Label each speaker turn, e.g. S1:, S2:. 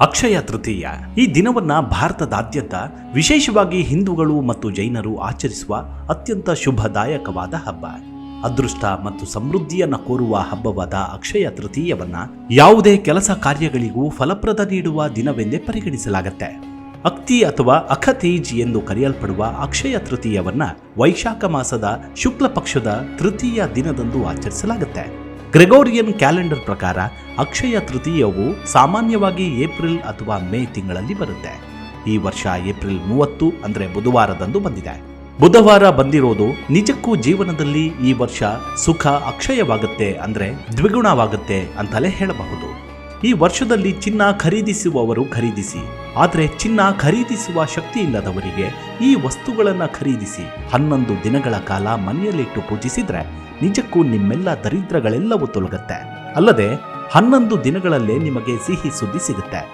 S1: ಅಕ್ಷಯ ತೃತೀಯ ಈ ದಿನವನ್ನ ಭಾರತದಾದ್ಯಂತ ವಿಶೇಷವಾಗಿ ಹಿಂದೂಗಳು ಮತ್ತು ಜೈನರು ಆಚರಿಸುವ ಅತ್ಯಂತ ಶುಭದಾಯಕವಾದ ಹಬ್ಬ. ಅದೃಷ್ಟ ಮತ್ತು ಸಮೃದ್ಧಿಯನ್ನ ಕೋರುವ ಹಬ್ಬವಾದ ಅಕ್ಷಯ ತೃತೀಯವನ್ನ ಯಾವುದೇ ಕೆಲಸ ಕಾರ್ಯಗಳಿಗೂ ಫಲಪ್ರದ ನೀಡುವ ದಿನವೆಂದೇ ಪರಿಗಣಿಸಲಾಗುತ್ತೆ. ಅಕ್ತಿ ಅಥವಾ ಅಖತೀಜ್ ಎಂದು ಕರೆಯಲ್ಪಡುವ ಅಕ್ಷಯ ತೃತೀಯವನ್ನ ವೈಶಾಖ ಮಾಸದ ಶುಕ್ಲ ಪಕ್ಷದ ತೃತೀಯ ದಿನದಂದು ಆಚರಿಸಲಾಗುತ್ತೆ. ಗ್ರೆಗೋರಿಯನ್ ಕ್ಯಾಲೆಂಡರ್ ಪ್ರಕಾರ ಅಕ್ಷಯ ತೃತೀಯವು ಸಾಮಾನ್ಯವಾಗಿ ಏಪ್ರಿಲ್ ಅಥವಾ ಮೇ ತಿಂಗಳಲ್ಲಿ ಬರುತ್ತೆ. ಈ ವರ್ಷ ಏಪ್ರಿಲ್ 30 ಅಂದರೆ ಬುಧವಾರದಂದು ಬಂದಿದೆ. ಬುಧವಾರ ಬಂದಿರೋದು ನಿಜಕ್ಕೂ ಜೀವನದಲ್ಲಿ ಈ ವರ್ಷ ಸುಖ ಅಕ್ಷಯವಾಗುತ್ತೆ ಅಂದರೆ ದ್ವಿಗುಣವಾಗುತ್ತೆ ಅಂತಲೇ ಹೇಳಬಹುದು. ಈ ವರ್ಷದಲ್ಲಿ ಚಿನ್ನ ಖರೀದಿಸುವವರು ಖರೀದಿಸಿ, ಆದರೆ ಚಿನ್ನ ಖರೀದಿಸುವ ಶಕ್ತಿ ಇಲ್ಲದವರಿಗೆ ಈ ವಸ್ತುಗಳನ್ನು ಖರೀದಿಸಿ 11 ದಿನಗಳ ಕಾಲ ಮನೆಯಲ್ಲಿಟ್ಟು ಪೂಜಿಸಿದ್ರೆ ನಿಜಕ್ಕೂ ನಿಮ್ಮೆಲ್ಲ ದರಿದ್ರಗಳೆಲ್ಲವೂ ತೊಲಗುತ್ತೆ. ಅಲ್ಲದೆ 11 ದಿನಗಳಲ್ಲೇ ನಿಮಗೆ ಸಿಹಿ ಸುದ್ದಿ ಸಿಗುತ್ತೆ.